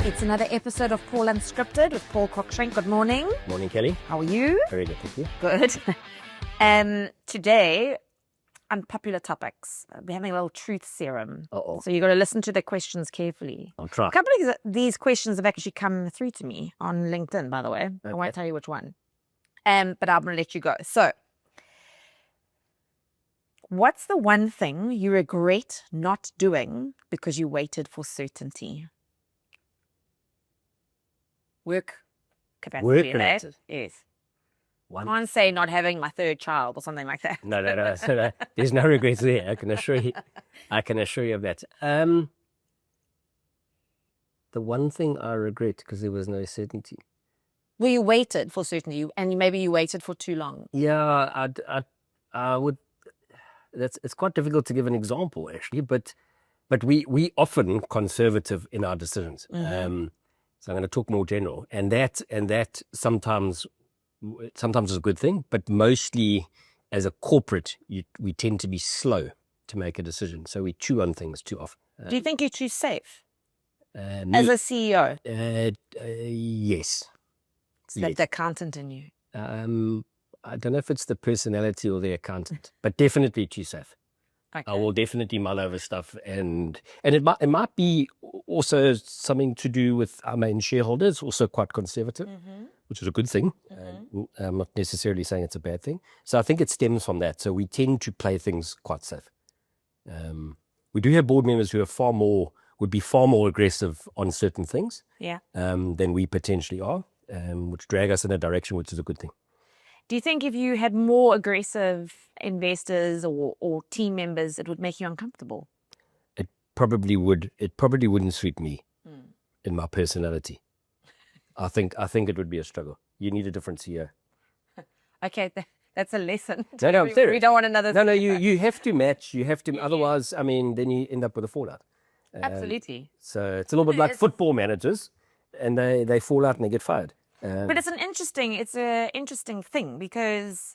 It's another episode of Paul Unscripted with Paul Cruickshank. Good morning. Morning, Kelly. How are you? Very good, thank you. Good. Today, unpopular topics. We're having a little truth serum. Uh-oh. So you've got to listen to the questions carefully. I'll try. A couple of these questions have actually come through to me on LinkedIn, by the way. I won't tell you which one. But I'm going to let you go. So, what's the one thing you regret not doing because you waited for certainty? Work capacity. Work right? related. Yes. I One. can't say not having my third child or something like that. No. There's no regrets there. I can assure you of that. The one thing I regret because there was no certainty. Well, you waited for certainty, and maybe you waited for too long. Yeah, I would. It's quite difficult to give an example actually, but we often conservative in our decisions. Mm-hmm. So I'm going to talk more general, and that sometimes is a good thing, but mostly as a corporate, we tend to be slow to make a decision, so we chew on things too often. Do you think you're too safe Me, as a CEO? yes. It's like the accountant in you. I don't know if it's the personality or the accountant, but definitely too safe. Okay. I will definitely mull over stuff, and it might be also something to do with our main shareholders, also quite conservative, which is a good thing. I'm not necessarily saying it's a bad thing. So I think it stems from that. So we tend to play things quite safe. We do have board members who are would be far more aggressive on certain things, than we potentially are, which drag us in a direction which is a good thing. Do you think if you had more aggressive investors or team members, it would make you uncomfortable? It probably would. It probably wouldn't suit me in my personality. I think it would be a struggle. You need a different CEO. Okay, that's a lesson. No, I'm serious. We don't want another. No, you have to match. You have to. Otherwise, I mean, then you end up with a fallout. Absolutely. So it's a little bit like football managers, and they fall out and they get fired. But it's an interesting thing because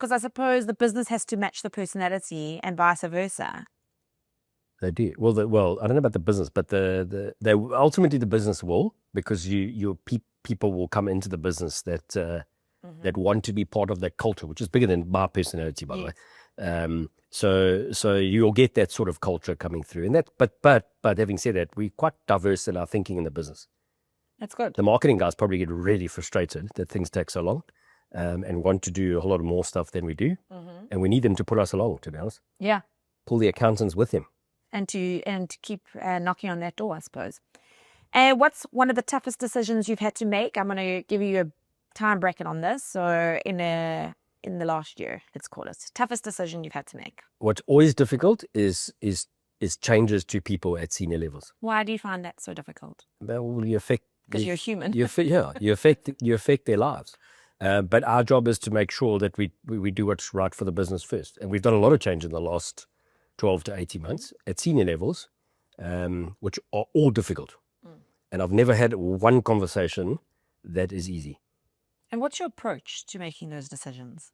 I suppose the business has to match the personality and vice versa. They do. Well, I don't know about the business, but they ultimately the business will, because your people will come into the business that want to be part of that culture, which is bigger than my personality, by the way. So you'll get that sort of culture coming through, and that. But having said that, we're quite diverse in our thinking in the business. That's good. The marketing guys probably get really frustrated that things take so long, and want to do a whole lot more stuff than we do, and we need them to put us along. To be honest, yeah, pull the accountants with them, and to keep knocking on that door, I suppose. What's one of the toughest decisions you've had to make? I'm going to give you a time bracket on this. So in the last year, let's call it toughest decision you've had to make. What's always difficult is changes to people at senior levels. Why do you find that so difficult? Well, you affect. Because you're human. You affect their lives. But our job is to make sure that we do what's right for the business first. And we've done a lot of change in the last 12 to 18 months at senior levels, which are all difficult. And I've never had one conversation that is easy. And what's your approach to making those decisions?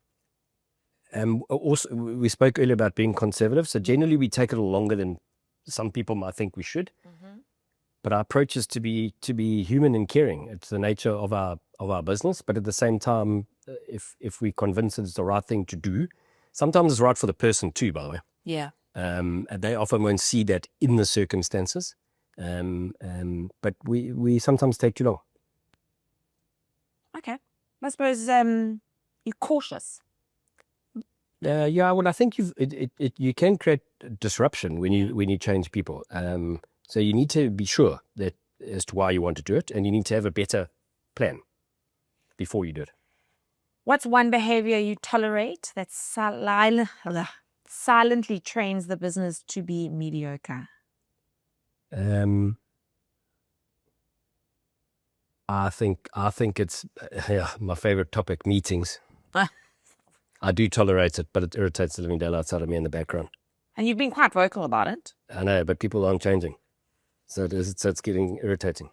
Also, we spoke earlier about being conservative. So generally we take it longer than some people might think we should. But our approach is to be human and caring. It's the nature of our business. But at the same time, if we convince it's the right thing to do, sometimes it's right for the person too, by the way. Yeah. And they often won't see that in the circumstances. But we sometimes take too long. Okay. I suppose you're cautious. Yeah. Well, I think you can create disruption when you change people. So you need to be sure that as to why you want to do it, and you need to have a better plan before you do it. What's one behavior you tolerate that silently trains the business to be mediocre? I think it's my favorite topic, meetings. I do tolerate it, but it irritates the living daylights out of me in the background. And you've been quite vocal about it. I know, but people aren't changing. So it's getting irritating.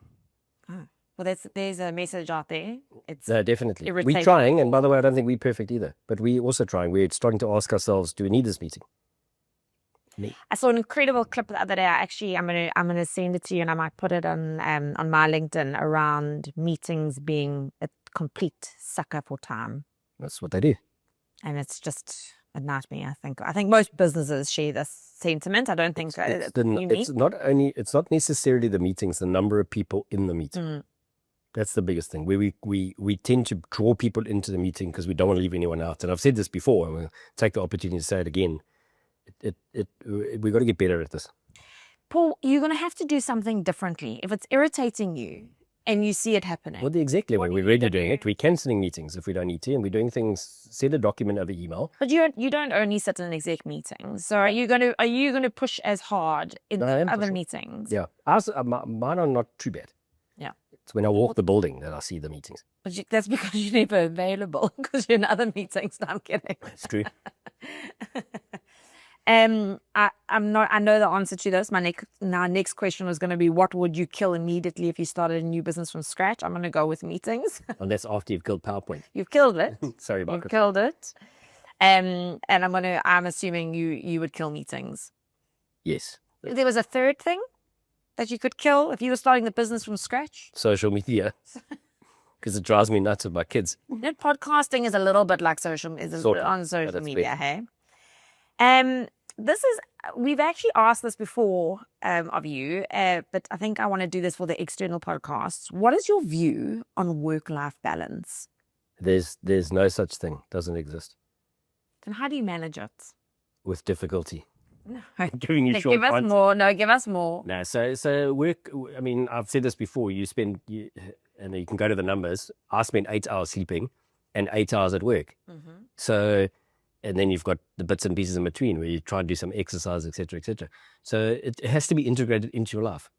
Oh. Well, there's a message out there. It's definitely. irritating. We're trying, and by the way, I don't think we're perfect either. But we're also trying. We're starting to ask ourselves, do we need this meeting? Me. I saw an incredible clip the other day. I'm gonna send it to you, and I might put it on my LinkedIn around meetings being a complete sucker for time. That's what they do. And it's just a nightmare. I think most businesses share this sentiment. I don't think it's unique. It's not necessarily the meetings, the number of people in the meeting. That's the biggest thing. We tend to draw people into the meeting because we don't want to leave anyone out. And I've said this before, and we'll take the opportunity to say it again. We've got to get better at this. Paul, you're going to have to do something differently. If it's irritating you and you see it happening. Well, exactly. When we're already doing it, we're cancelling meetings if we don't need to, and we're doing things, send a document over email. But you don't only sit in exec meetings. So are you going to push as hard in other meetings? Yeah. Mine are not too bad. Yeah. It's when I walk the building that I see the meetings. But that's because you're never available, because you're in other meetings. No, I'm kidding. It's true. I know the answer to this. My next question was going to be, what would you kill immediately if you started a new business from scratch? I'm going to go with meetings. And that's after you've killed PowerPoint. You've killed it. Sorry about it. You've killed it. And I'm assuming you would kill meetings. Yes. If there was a third thing that you could kill if you were starting the business from scratch? Social media. Because it drives me nuts with my kids. Podcasting is a little bit like social media, hey? We've actually asked this before of you, but I think I want to do this for the external podcasts. What is your view on work-life balance? There's no such thing. Doesn't exist. Then how do you manage it? With difficulty. No. Giving you short give us more. No, give us more. No, so work, I mean, I've said this before, and you can go to the numbers. I spend 8 hours sleeping and 8 hours at work. Mm-hmm. So, and then you've got the bits and pieces in between where you try and do some exercise, etc., etc. So it has to be integrated into your life.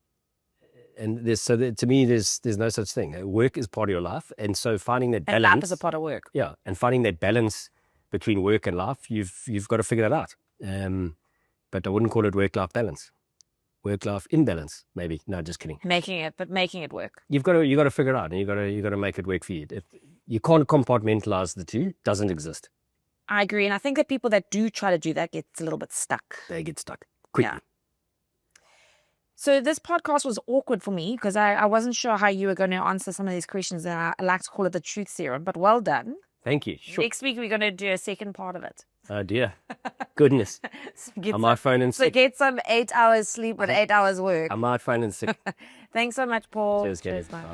And to me, there's no such thing. Work is part of your life. And so finding that balance. And life is a part of work. Yeah. And finding that balance between work and life, you've got to figure that out. But I wouldn't call it work-life balance. Work-life imbalance, maybe. No, just kidding. Making it work. You got to figure it out, and you got to make it work for you. You can't compartmentalize the two. It doesn't exist. I agree, and I think that people that do try to do that gets a little bit stuck. They get stuck quickly. Yeah. So this podcast was awkward for me because I wasn't sure how you were going to answer some of these questions, and I like to call it the Truth Serum. But well done. Thank you. Sure. Next week we're going to do a second part of it. Oh dear. Goodness. I might phone in sick. So get some 8 hours sleep with 8 hours work. I might phone in sick. Thanks so much, Paul. Cheers, Bye.